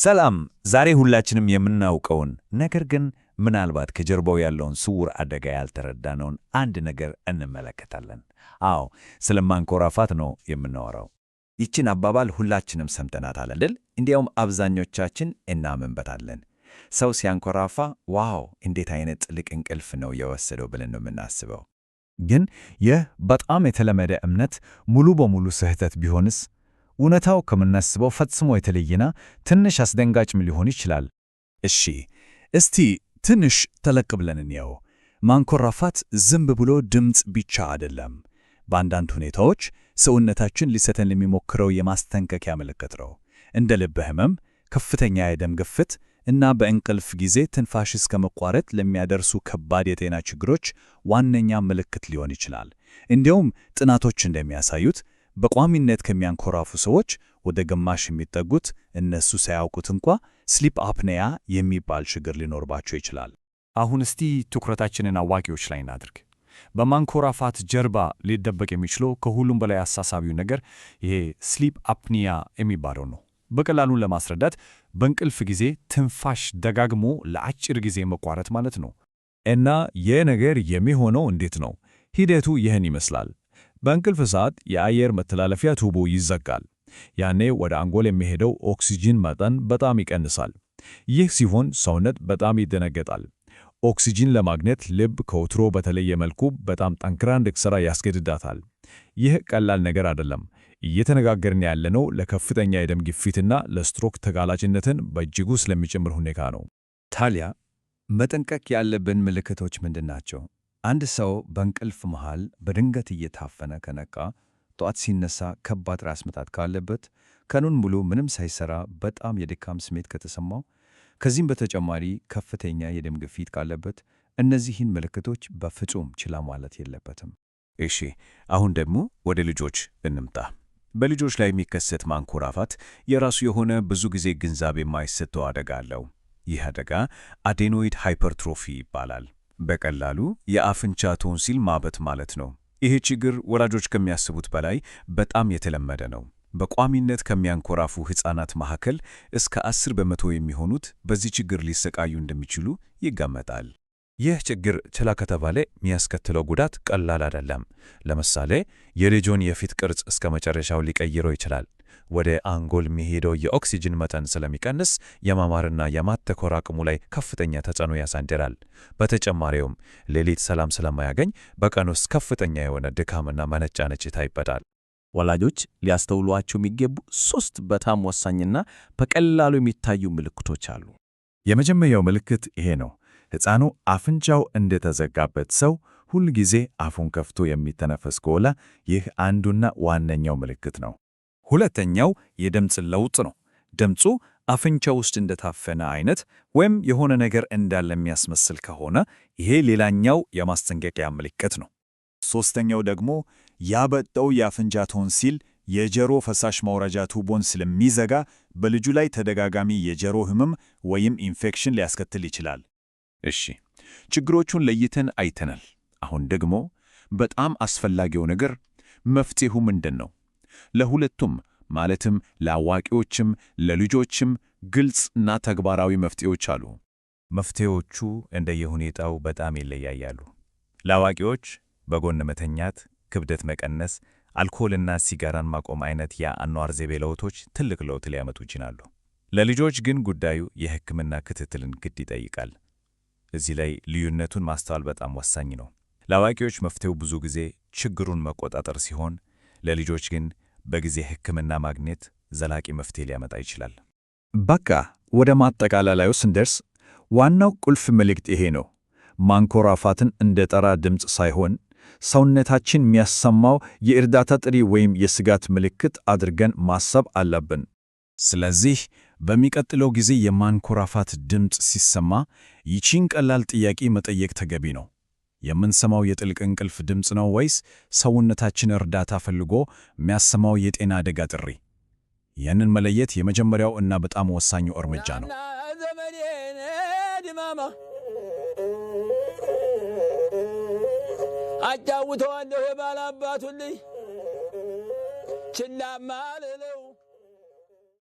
ሰላም ዛሬ ሁላችንም የምናውቀውን ነገር ግን ምናልባት ከጀርባው ያለውን ስውር አደጋ ያልተረዳነውን አንድ ነገር እንመለከታለን። አዎ ስለ ማንኮራፋት ነው የምናወራው። ይችን አባባል ሁላችንም ሰምተናታል አይደል? እንዲያውም አብዛኞቻችን እናምንበታለን። ሰው ሲያንኮራፋ ዋው እንዴት አይነት ጥልቅ እንቅልፍ ነው የወሰደው ብለን ነው የምናስበው። ግን ይህ በጣም የተለመደ እምነት ሙሉ በሙሉ ስህተት ቢሆንስ? እውነታው ከምናስበው ፈጽሞ የተለየና ትንሽ አስደንጋጭም ሊሆን ይችላል። እስቲ ትንሽ ተለቅ ብለን እንየው። ማንኮራፋት ዝም ብሎ ድምፅ ብቻ አይደለም። በአንዳንድ ሁኔታዎች ሰውነታችን ሊሰተን የሚሞክረው የማስጠንቀቂያ ምልክት ነው። እንደ ልብ ህመም፣ ከፍተኛ የደም ግፊት እና በእንቅልፍ ጊዜ ትንፋሽ እስከ መቋረጥ ለሚያደርሱ ከባድ የጤና ችግሮች ዋነኛ ምልክት ሊሆን ይችላል። እንዲያውም ጥናቶች እንደሚያሳዩት በቋሚነት ከሚያንኮራፉ ሰዎች ወደ ግማሽ የሚጠጉት እነሱ ሳያውቁት እንኳ ስሊፕ አፕኒያ የሚባል ችግር ሊኖርባቸው ይችላል። አሁን እስቲ ትኩረታችንን አዋቂዎች ላይ እናድርግ። በማንኮራፋት ጀርባ ሊደበቅ የሚችለው ከሁሉም በላይ አሳሳቢው ነገር ይሄ ስሊፕ አፕኒያ የሚባለው ነው። በቀላሉን ለማስረዳት በእንቅልፍ ጊዜ ትንፋሽ ደጋግሞ ለአጭር ጊዜ መቋረጥ ማለት ነው። እና ይህ ነገር የሚሆነው እንዴት ነው? ሂደቱ ይህን ይመስላል። በእንቅልፍ ሰዓት የአየር መተላለፊያ ቱቦ ይዘጋል። ያኔ ወደ አንጎል የሚሄደው ኦክሲጅን መጠን በጣም ይቀንሳል። ይህ ሲሆን ሰውነት በጣም ይደነገጣል። ኦክሲጅን ለማግኘት ልብ ከወትሮ በተለየ መልኩ በጣም ጠንክራ እንድትሰራ ያስገድዳታል። ይህ ቀላል ነገር አይደለም። እየተነጋገርን ያለነው ለከፍተኛ የደም ግፊትና ለስትሮክ ተጋላጭነትን በእጅጉ ስለሚጨምር ሁኔታ ነው። ታዲያ መጠንቀቅ ያለብን ምልክቶች ምንድን ናቸው? አንድ ሰው በእንቅልፍ መሃል በድንገት እየታፈነ ከነቃ፣ ጠዋት ሲነሳ ከባድ ራስ ምታት ካለበት፣ ቀኑን ሙሉ ምንም ሳይሰራ በጣም የድካም ስሜት ከተሰማው፣ ከዚህም በተጨማሪ ከፍተኛ የደም ግፊት ካለበት፣ እነዚህን ምልክቶች በፍጹም ችላ ማለት የለበትም። እሺ፣ አሁን ደግሞ ወደ ልጆች እንምጣ። በልጆች ላይ የሚከሰት ማንኮራፋት የራሱ የሆነ ብዙ ጊዜ ግንዛቤ የማይሰጠው አደጋ አለው። ይህ አደጋ አዴኖይድ ሃይፐርትሮፊ ይባላል። በቀላሉ የአፍንጫ ቶንሲል ማበጥ ማለት ነው። ይህ ችግር ወላጆች ከሚያስቡት በላይ በጣም የተለመደ ነው። በቋሚነት ከሚያንኮራፉ ሕፃናት መካከል እስከ 10 በመቶ የሚሆኑት በዚህ ችግር ሊሰቃዩ እንደሚችሉ ይገመታል። ይህ ችግር ችላ ከተባለ የሚያስከትለው ጉዳት ቀላል አይደለም። ለምሳሌ የልጆን የፊት ቅርጽ እስከ መጨረሻው ሊቀይረው ይችላል። ወደ አንጎል የሚሄደው የኦክሲጅን መጠን ስለሚቀንስ የማማርና የማተኮር አቅሙ ላይ ከፍተኛ ተጽዕኖ ያሳድራል። በተጨማሪውም ሌሊት ሰላም ስለማያገኝ በቀን ውስጥ ከፍተኛ የሆነ ድካምና መነጫነጭ ይታይበታል። ወላጆች ሊያስተውሏቸው የሚገቡ 3 በጣም ወሳኝና በቀላሉ የሚታዩ ምልክቶች አሉ። የመጀመሪያው ምልክት ይሄ ነው። ሕፃኑ አፍንጫው እንደተዘጋበት ሰው ሁል ጊዜ አፉን ከፍቶ የሚተነፈስ ከሆነ ይህ አንዱና ዋነኛው ምልክት ነው። ሁለተኛው የድምፅ ለውጥ ነው። ድምፁ አፍንጫ ውስጥ እንደታፈነ አይነት ወይም የሆነ ነገር እንዳለ የሚያስመስል ከሆነ ይሄ ሌላኛው የማስጠንቀቂያ ምልክት ነው። ሦስተኛው ደግሞ ያበጠው የአፍንጫ ቶንሲል የጆሮ ፈሳሽ ማውረጃ ቱቦን ስለሚዘጋ በልጁ ላይ ተደጋጋሚ የጆሮ ህመም ወይም ኢንፌክሽን ሊያስከትል ይችላል። እሺ፣ ችግሮቹን ለይተን አይተናል። አሁን ደግሞ በጣም አስፈላጊው ነገር መፍትሄው ምንድን ነው? ለሁለቱም ማለትም ለአዋቂዎችም ለልጆችም ግልጽና ተግባራዊ መፍትሄዎች አሉ። መፍትሄዎቹ እንደየሁኔታው በጣም ይለያያሉ። ለአዋቂዎች በጎን መተኛት፣ ክብደት መቀነስ፣ አልኮልና ሲጋራን ማቆም አይነት የአኗኗር ዘይቤ ለውጦች ትልቅ ለውጥ ሊያመጡ ይችላሉ። ለልጆች ግን ጉዳዩ የሕክምና ክትትልን ግድ ይጠይቃል። እዚህ ላይ ልዩነቱን ማስተዋል በጣም ወሳኝ ነው። ለአዋቂዎች መፍትሄው ብዙ ጊዜ ችግሩን መቆጣጠር ሲሆን፣ ለልጆች ግን በጊዜ ሕክምና ማግኘት ዘላቂ መፍትሄ ሊያመጣ ይችላል። በቃ ወደ ማጠቃለያው ስንደርስ ዋናው ቁልፍ መልእክት ይሄ ነው። ማንኮራፋትን እንደ ተራ ድምፅ ሳይሆን ሰውነታችን የሚያሰማው የእርዳታ ጥሪ ወይም የስጋት ምልክት አድርገን ማሰብ አለብን። ስለዚህ በሚቀጥለው ጊዜ የማንኮራፋት ድምፅ ሲሰማ ይቺን ቀላል ጥያቄ መጠየቅ ተገቢ ነው። የምንሰማው የጥልቅ እንቅልፍ ድምፅ ነው ወይስ ሰውነታችን እርዳታ ፈልጎ የሚያሰማው የጤና አደጋ ጥሪ? ያንን መለየት የመጀመሪያው እና በጣም ወሳኙ እርምጃ ነው። አጫውተዋለሁ የባላባቱን ልጅ ችላ ማለት